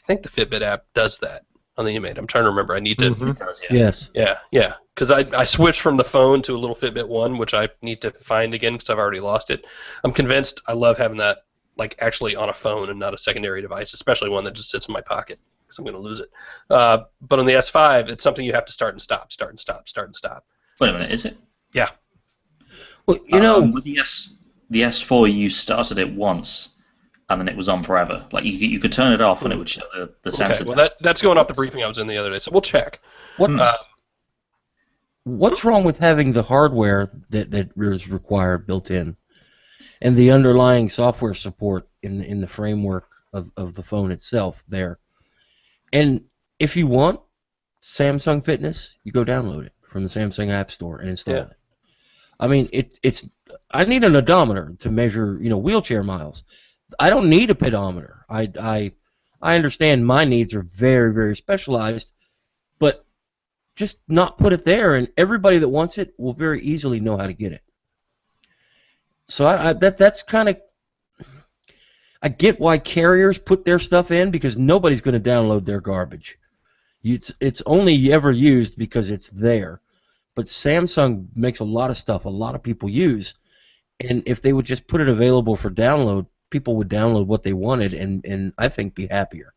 think the Fitbit app does that on the M8. I'm trying to remember. I need to... It does, yeah. Yes. Yeah, because I switched from the phone to a little Fitbit 1, which I need to find again because I've already lost it. I'm convinced I love having that like actually on a phone and not a secondary device, especially one that just sits in my pocket because I'm going to lose it. But on the S5, it's something you have to start and stop. Wait a minute, is it? Yeah. Well, you know, with the S4, you started it once, and then it was on forever. Like you could turn it off, and it would shut the sensor Okay, down. well that's going off the briefing I was in the other day, so we'll check. what's wrong with having the hardware that is required built in, and the underlying software support in the framework of the phone itself there? And if you want Samsung Fitness, you go download it from the Samsung App Store and install it. I mean, it's. I need an odometer to measure, wheelchair miles. I don't need a pedometer. I understand my needs are very, very specialized, but just not put it there, and everybody that wants it will very easily know how to get it. So that's kind of. I get why carriers put their stuff in, because nobody's going to download their garbage. It's only ever used because it's there. But Samsung makes a lot of stuff a lot of people use, and if they would just put it available for download, people would download what they wanted and I think be happier.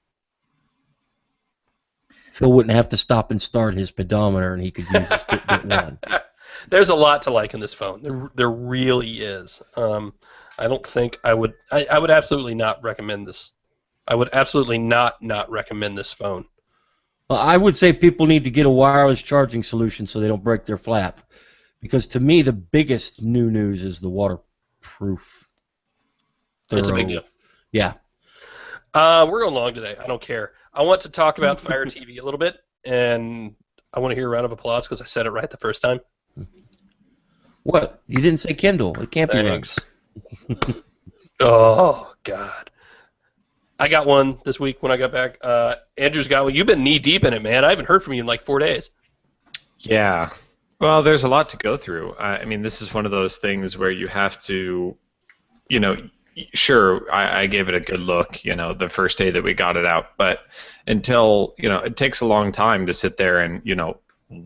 Phil wouldn't have to stop and start his pedometer, and he could use his Fitbit 1. There's a lot to like in this phone. There really is. I don't think I would absolutely not recommend this. I would absolutely not recommend this phone. Well, I would say people need to get a wireless charging solution so they don't break their flap, because to me the biggest new news is the waterproof. It's a big deal. Yeah. We're going long today. I don't care. I want to talk about Fire TV a little bit, and I want to hear a round of applause because I said it right the first time. What? You didn't say Kindle. It can't Thanks. be right. Oh, God. I got one this week when I got back. Andrew's got one. You've been knee-deep in it, man. I haven't heard from you in like 4 days. Yeah. Well, there's a lot to go through. I mean, this is one of those things where you have to sure, I gave it a good look, the first day that we got it out, but until, it takes a long time to sit there and,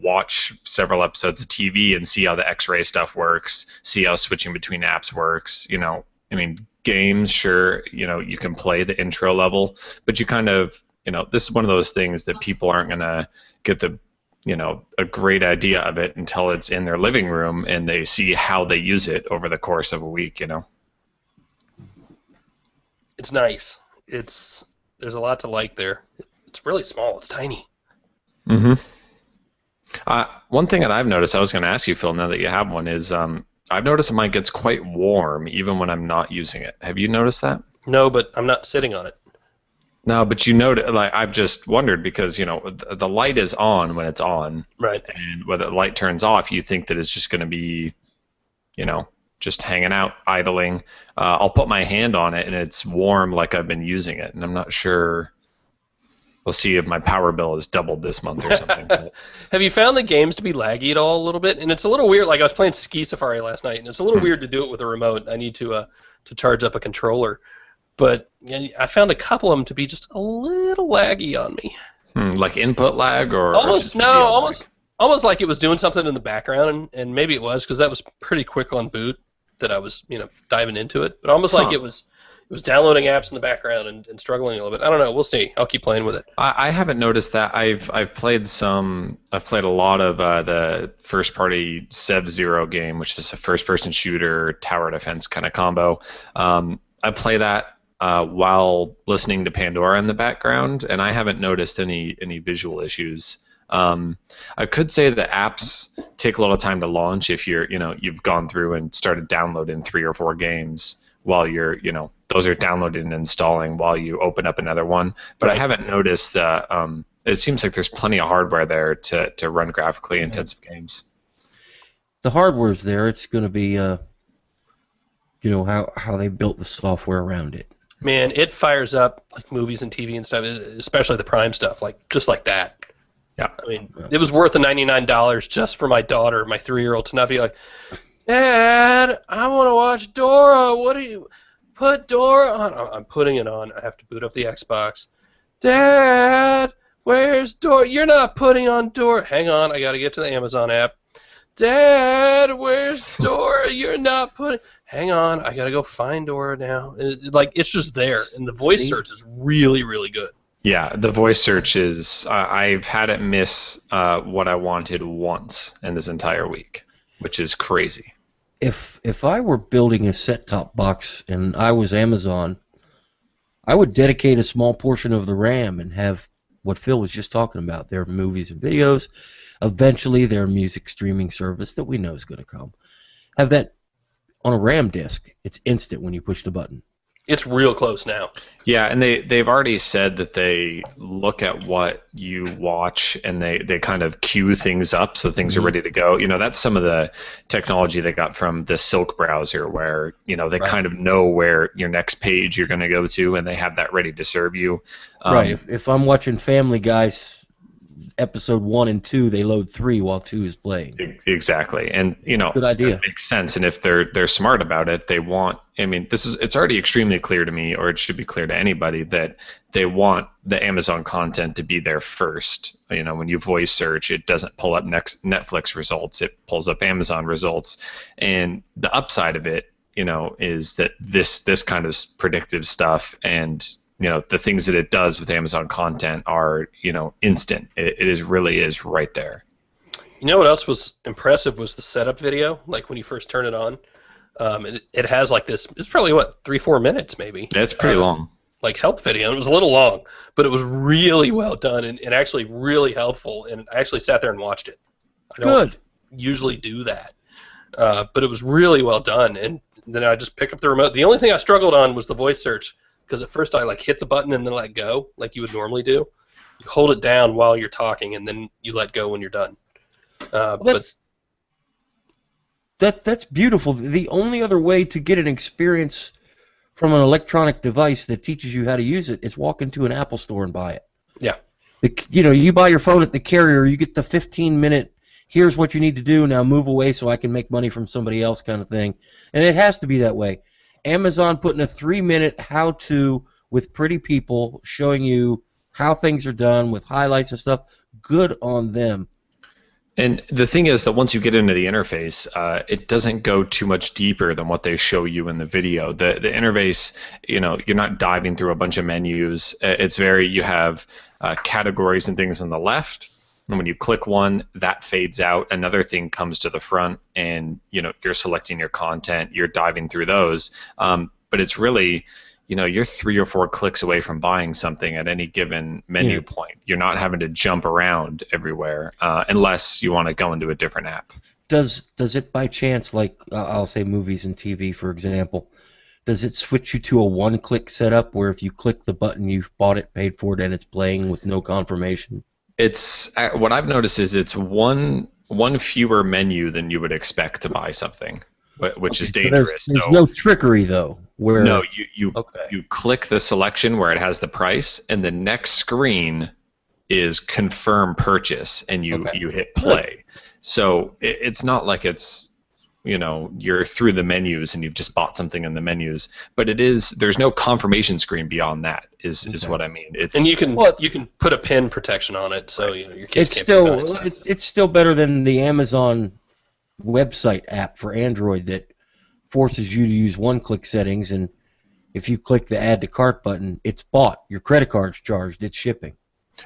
watch several episodes of TV and see how the X-ray stuff works, see how switching between apps works, games, sure, you can play the intro level, but you kind of, this is one of those things that people aren't going to get a great idea of it until it's in their living room and they see how they use it over the course of a week, It's nice. There's a lot to like there. It's really small. It's tiny. Mm-hmm. One thing that I've noticed, I was going to ask you, Phil, now that you have one, is I've noticed that mine gets quite warm even when I'm not using it. Have you noticed that? No, but I'm not sitting on it. No, but you notice, like, I've just wondered because, the light is on when it's on. Right. And when the light turns off, you think that it's just going to be, just hanging out, idling. I'll put my hand on it and it's warm like I've been using it. And I'm not sure. We'll see if my power bill has doubled this month or something. Have you found the games to be laggy at all a little bit? And it's a little weird. Like I was playing Ski Safari last night, and it's a little weird to do it with a remote. I need to charge up a controller. But I found a couple of them to be just a little laggy on me. Like input lag or almost like it was doing something in the background, and maybe it was because that was pretty quick on boot that I was diving into it. But almost like it was downloading apps in the background and struggling a little bit. I don't know. We'll see. I'll keep playing with it. I haven't noticed that. I've played a lot of the first-party Civ Zero game, which is a first-person shooter tower defense kind of combo. I play that while listening to Pandora in the background, and I haven't noticed any visual issues. I could say the apps take a little time to launch if you've gone through and started downloading 3 or 4 games while you're those are downloaded and installing while you open up another one. But I haven't noticed that. It seems like there's plenty of hardware there to run graphically intensive games. The hardware's there. It's going to be how they built the software around it. Man, it fires up like movies and TV and stuff, especially the Prime stuff, just like that. Yeah. I mean, it was worth the $99 just for my daughter, my 3-year-old, to not be like, Dad, I want to watch Dora. What do you put Dora on? I'm putting it on. I have to boot up the Xbox. Dad, where's Dora? You're not putting on Dora. Hang on, I got to get to the Amazon app. Dad, where's Dora? You're not putting. Hang on, I got to go find Dora now. It's just there, and the voice search is really, really good. Yeah, the voice search is. I've had it miss what I wanted once in this entire week, which is crazy. If I were building a set-top box and I was Amazon, I would dedicate a small portion of the RAM and have what Phil was just talking about, their movies and videos, eventually their music streaming service that we know is going to come. Have that on a RAM disk. It's instant when you push the button. It's real close now. Yeah, and they've already said that they look at what you watch and they kind of queue things up so things are ready to go. That's some of the technology they got from the Silk browser where, they kind of know where your next page you're going to go to and they have that ready to serve you. Right. If I'm watching Family Guy's episode 1 and 2, they load 3 while 2 is playing. Exactly. And, good idea. It makes sense. And if they're smart about it, they want, it's already extremely clear to me, or it should be clear to anybody, that they want the Amazon content to be there first. When you voice search, it doesn't pull up Netflix results, it pulls up Amazon results. And the upside of it, is that this kind of predictive stuff and the things that it does with Amazon content are, instant. It really is right there. You know what else was impressive was the setup video, like when you first turn it on. It has like this, it's probably 3-4 minutes maybe. That's pretty long. Like help video. It was a little long, but it was really well done and actually really helpful. And I actually sat there and watched it. I don't usually do that. But it was really well done. And then I just pick up the remote. The only thing I struggled on was the voice search. Because at first I hit the button and then let go, like you would normally do. You hold it down while you're talking, and then you let go when you're done. That's beautiful. The only other way to get an experience from an electronic device that teaches you how to use it is walk into an Apple store and buy it. Yeah. You buy your phone at the carrier, you get the 15-minute, here's what you need to do, now move away so I can make money from somebody else kind of thing. And it has to be that way. Amazon putting a 3-minute how-to with pretty people showing you how things are done with highlights and stuff. Good on them. And the thing is that once you get into the interface, it doesn't go too much deeper than what they show you in the video. The interface, you're not diving through a bunch of menus. It's you have categories and things on the left, and when you click one, that fades out. Another thing comes to the front, and you're selecting your content. You're diving through those, but it's really, you're 3 or 4 clicks away from buying something at any given menu point. You're not having to jump around everywhere unless you want to go into a different app. Does it by chance, like I'll say movies and TV, for example, does it switch you to a one-click setup where if you click the button you've bought it, paid for it, and it's playing with no confirmation? It's what I've noticed is it's one fewer menu than you would expect to buy something, which is dangerous. There's no trickery though. No, you click the selection where it has the price, and the next screen is confirm purchase, and you hit play. So it's not like it's you're through the menus and you've just bought something in the menus, but there's no confirmation screen beyond that. Is what I mean. And you can put a pin protection on it, so your kids can't be buying stuff. It's still better than the Amazon website app for Android that forces you to use one-click settings, and if you click the add to cart button, it's bought. Your credit card's charged. It's shipping.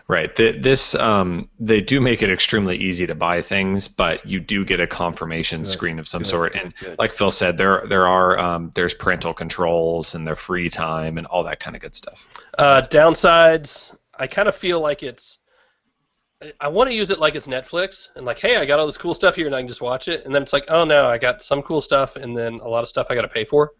Right. They do make it extremely easy to buy things, but you do get a confirmation screen of some sort. And like Phil said, there's parental controls and their free time and all that kind of good stuff. Downsides, I kind of feel like I want to use it like it's Netflix, and like, hey, I got all this cool stuff here, and I can just watch it. And then it's like, oh no, I got some cool stuff, and then a lot of stuff I got to pay for.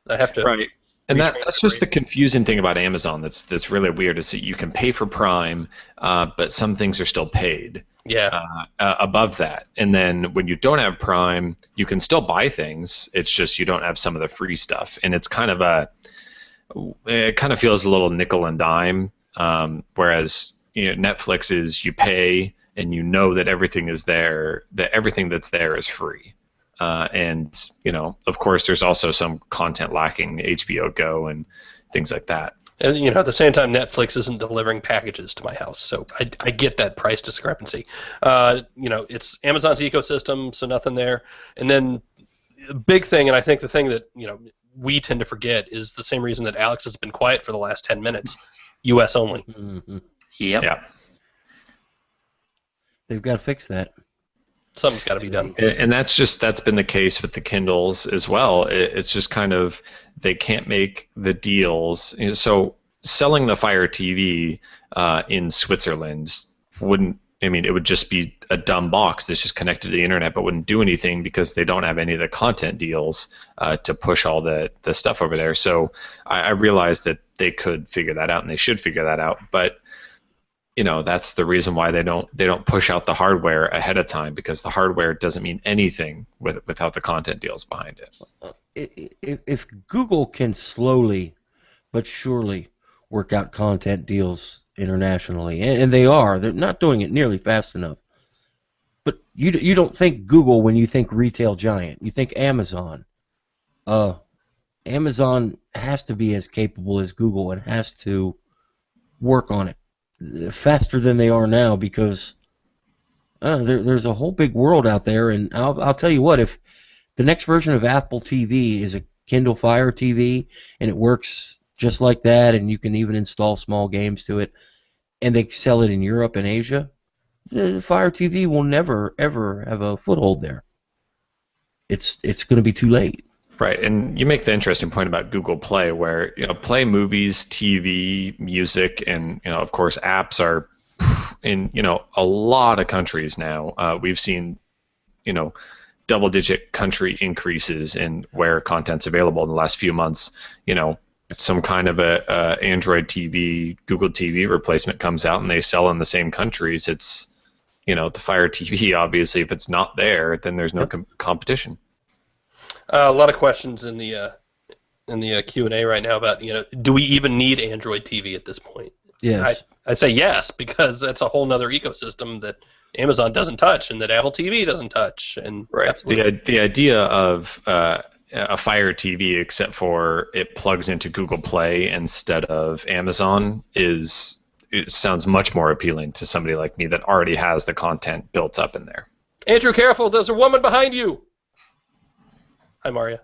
I have to. Right. And that's just the confusing thing about Amazon that's really weird is that you can pay for Prime, but some things are still paid. Yeah. Above that. And then when you don't have Prime, you can still buy things. It's just you don't have some of the free stuff. And it's it kind of feels a little nickel and dime, whereas Netflix is you pay and you know that everything is there, that everything that's there is free. And of course, there's also some content lacking, HBO Go and things like that. And at the same time, Netflix isn't delivering packages to my house, so I get that price discrepancy. It's Amazon's ecosystem, so nothing there. And then the big thing, and I think the thing that we tend to forget is the same reason that Alex has been quiet for the last 10 minutes: U.S. only. Mm-hmm. Yep. Yeah. They've got to fix that. Something's got to be done. And that's been the case with the Kindles as well. It's just kind of they can't make the deals. So selling the Fire TV in Switzerland it would just be a dumb box that's just connected to the internet but wouldn't do anything because they don't have any of the content deals to push all the stuff over there. So I realized that they could figure that out and they should figure that out. But that's the reason why they don't push out the hardware ahead of time, because the hardware doesn't mean anything without the content deals behind it. If Google can slowly but surely work out content deals internationally, and they're not doing it nearly fast enough. But you don't think Google when you think retail giant. You think Amazon. Amazon has to be as capable as Google and has to work on it faster than they are now, because there's a whole big world out there. And I'll tell you what, if the next version of Apple TV is a Kindle Fire TV and it works just like that, and you can even install small games to it, and they sell it in Europe and Asia, the Fire TV will never ever have a foothold there. It's going to be too late. Right, and you make the interesting point about Google Play, where Play movies, TV, music, and of course apps are in a lot of countries now. We've seen double-digit country increases in where content's available in the last few months. Some kind of a Android TV, Google TV replacement comes out, and they sell in the same countries. It's the Fire TV. Obviously, if it's not there, then there's no competition. A lot of questions in the Q&A right now about do we even need Android TV at this point? Yes. I say yes, because that's a whole nother ecosystem that Amazon doesn't touch and that Apple TV doesn't touch. And right. The idea of a Fire TV, except for it plugs into Google Play instead of Amazon, it sounds much more appealing to somebody like me that already has the content built up in there. Andrew, careful! There's a woman behind you. Hi, Maria.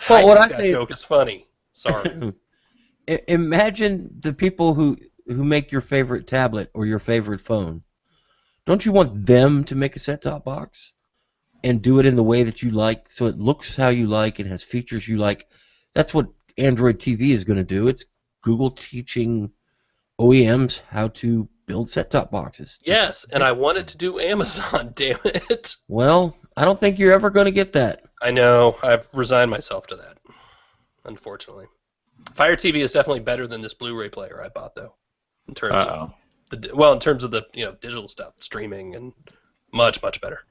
Well, what I that say, joke is funny. Sorry. imagine the people who make your favorite tablet or your favorite phone. Don't you want them to make a set-top box and do it in the way that you like, so it looks how you like and has features you like? That's what Android TV is going to do. It's Google teaching OEMs how to build set-top boxes. Yes, and I wanted to do Amazon, damn it. Well, I don't think you're ever going to get that. I know. I've resigned myself to that, unfortunately. Fire TV is definitely better than this Blu-ray player I bought, though, in terms of in terms of the digital stuff, streaming, and much better.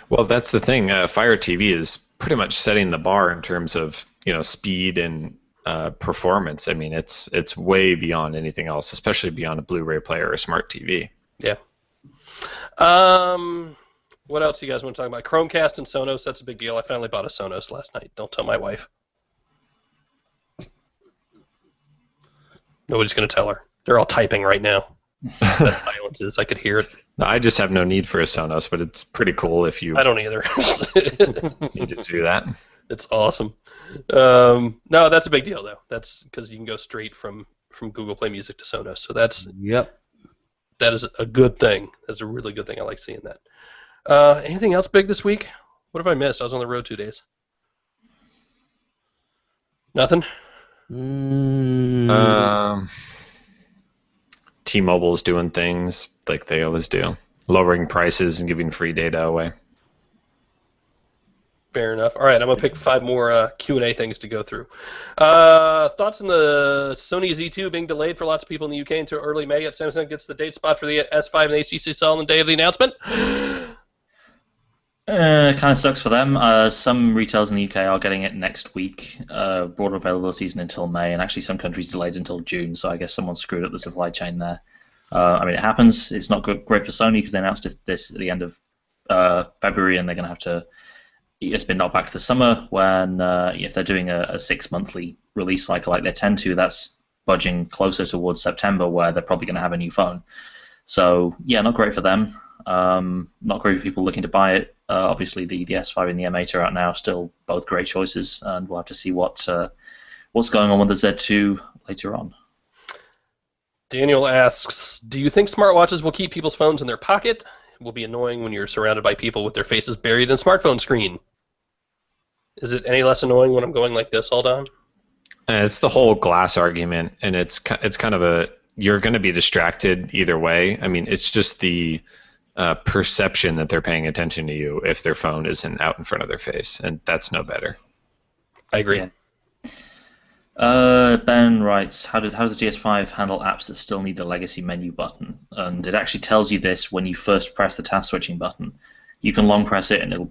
Well, that's the thing. Fire TV is pretty much setting the bar in terms of speed and performance. I mean, it's way beyond anything else, especially beyond a Blu-ray player or a smart TV. Yeah. What else do you guys want to talk about? Chromecast and Sonos, that's a big deal. I finally bought a Sonos last night. Don't tell my wife. Nobody's going to tell her. They're all typing right now. That silence is. I could hear it. I just have no need for a Sonos, but it's pretty cool if you I don't either. need to do that. It's awesome. No, that's a big deal, though. That's because you can go straight from Google Play Music to Sonos. So that is a good thing. That's a really good thing. I like seeing that. Anything else big this week? What have I missed? I was on the road 2 days. Nothing? T-Mobile's doing things like they always do, lowering prices and giving free data away. Fair enough. All right, I'm going to pick 5 more Q&A things to go through. Thoughts on the Sony Z2 being delayed for lots of people in the UK until early May, yet Samsung gets the date spot for the S5 and the HTC cell on the day of the announcement? Kind of sucks for them. Some retailers in the UK are getting it next week. Broader availability isn't until May, and actually some countries delayed until June, so I guess someone screwed up the supply chain there. I mean, it happens. It's not great for Sony because they announced this at the end of February, and they're going to have to... It's been knocked back to the summer when, if they're doing a 6-monthly release cycle like they tend to, that's budging closer towards September where they're probably going to have a new phone. So, yeah, not great for them. Not great for people looking to buy it. Obviously, the S5 and the M8 are out now, still both great choices, and we'll have to see what's going on with the Z2 later on. Daniel asks, do you think smartwatches will keep people's phones in their pocket? It will be annoying when you're surrounded by people with their faces buried in a smartphone screen. Is it any less annoying when I'm going like this all down? It's the whole glass argument, and it's kind of you're going to be distracted either way. I mean, it's just the perception that they're paying attention to you if their phone isn't out in front of their face, and that's no better. I agree. Yeah. Ben writes, how does the GS5 handle apps that still need the legacy menu button? And it actually tells you this when you first press the task switching button. You can long press it and it'll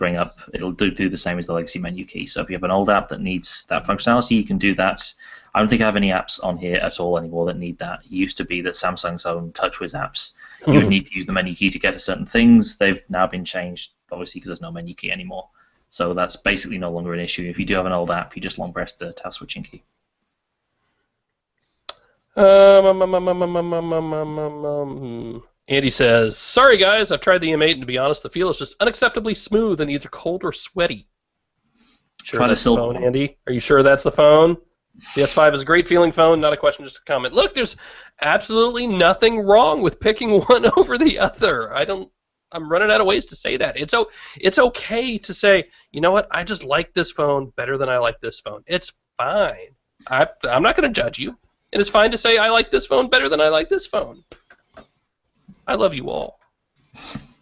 do the same as the legacy menu key. So if you have an old app that needs that functionality, you can do that. I don't think I have any apps on here at all anymore that need that. It used to be that Samsung's own TouchWiz apps, you would need to use the menu key to get to certain things. They've now been changed, obviously, because there's no menu key anymore. So that's basically no longer an issue. If you do have an old app, you just long press the task switching key. Andy says, sorry guys, I've tried the M8 and to be honest, the feel is just unacceptably smooth and either cold or sweaty. Try the Silver phone, Andy. Are you sure that's the phone? The S5 is a great feeling phone, not a question, just a comment. Look, there's absolutely nothing wrong with picking one over the other. I'm running out of ways to say that. It's okay to say, you know what, I just like this phone better than I like this phone. It's fine. I'm not going to judge you. And it's fine to say I like this phone better than I like this phone. I love you all.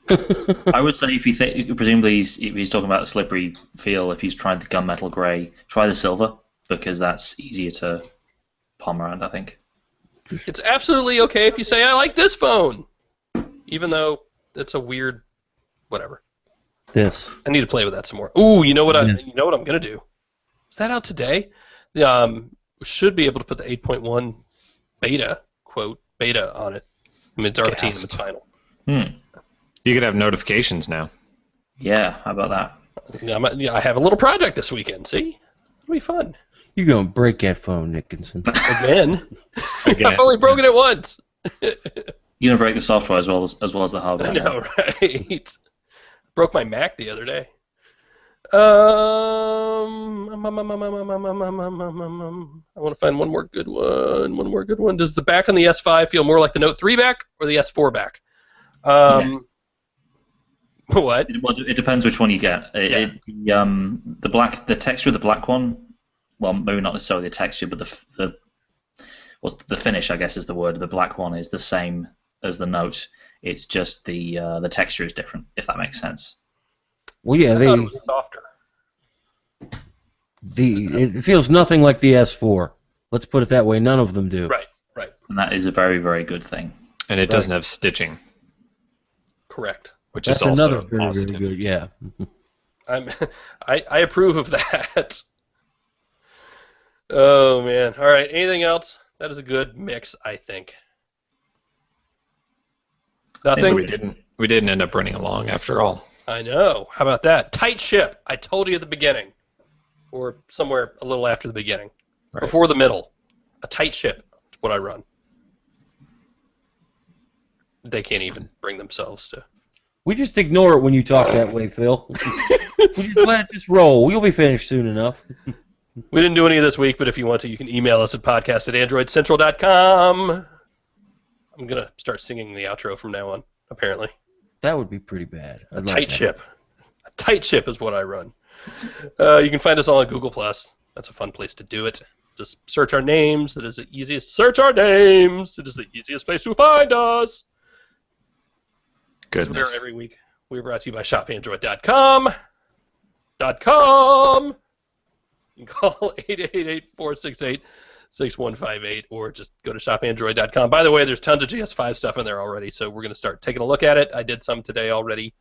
I would say if you think, presumably if he's talking about a slippery feel, if he's tried the gunmetal grey, try the silver, because that's easier to palm around, I think. It's absolutely okay if you say I like this phone, even though it's a weird, whatever. This. I need to play with that some more. Ooh, you know what I'm gonna do? Is that out today? Should be able to put the 8.1 beta on it. I mean, it's RT and it's final. You could have notifications now. Yeah, how about that? I have a little project this weekend. See, it'll be fun. You're gonna break that phone, Nickinson. Again. Again. I've only broken it once. You're gonna break the software as well as the hardware. I know, right? Broke my Mac the other day. I want to find one more good one. One more good one. Does the back on the S5 feel more like the Note 3 back or the S4 back? What? It depends which one you get. The texture of the black one. Well, maybe not necessarily the texture, but the finish, I guess, is the word. The black one is the same as the Note. It's just the texture is different, if that makes sense. Well, yeah, I thought it was softer. it feels nothing like the S4. Let's put it that way. None of them do. Right. And that is a very, very good thing. And it doesn't have stitching, Correct. which That's is also another very, positive. very good. Yeah. I approve of that. Oh man! All right. Anything else? That is a good mix, I think. Nothing. So we didn't end up running along after all. I know. How about that? Tight ship. I told you at the beginning, or somewhere a little after the beginning, Right. before the middle. A tight ship. Is what I run. They can't even bring themselves to. We just ignore it when you talk that way, Phil. We just let it just roll. We'll be finished soon enough. We didn't do any this week, but if you want to, you can email us at podcast@androidcentral.com. I'm going to start singing the outro from now on, apparently. That would be pretty bad. A tight ship. A tight ship is what I run. You can find us all on Google+. That's a fun place to do it. Just search our names. It is the easiest. Search our names. It is the easiest place to find us. We're Goodness. every week. We're brought to you by shopandroid.com. .com. You can call 888-468-6158 or just go to shopandroid.com. By the way, there's tons of GS5 stuff in there already, so we're going to start taking a look at it. I did some today already.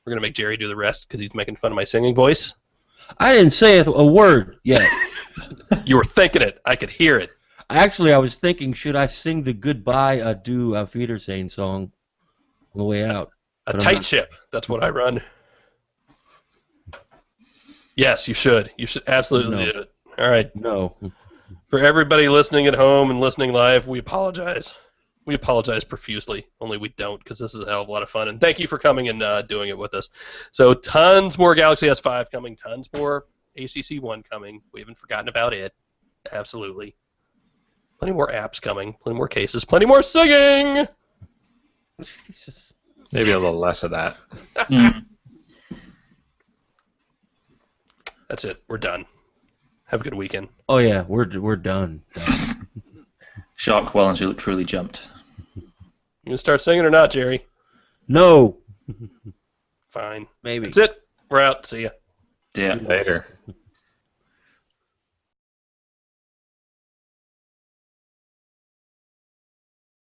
We're going to make Jerry do the rest because he's making fun of my singing voice. I didn't say a word yet. You were thinking it. I could hear it. Actually, I was thinking, should I sing the Goodbye, Adieu, Auf Wiedersehen song on the way out? A But I'm tight not. ship. That's what I run. Yes, you should. You should absolutely No. do it. All right. No. For everybody listening at home and listening live, we apologize. We apologize profusely. Only we don't, because this is a hell of a lot of fun. And thank you for coming and doing it with us. So tons more Galaxy S5 coming. Tons more HTC One coming. We haven't forgotten about it. Absolutely. Plenty more apps coming. Plenty more cases. Plenty more singing. Jesus. Maybe a little less of that. Mm. That's it. We're done. Have a good weekend. Oh yeah, we're done. Shark well and truly jumped. You gonna start singing or not, Jerry? No. Fine. Maybe. That's it. We're out. See ya. Yeah. Later.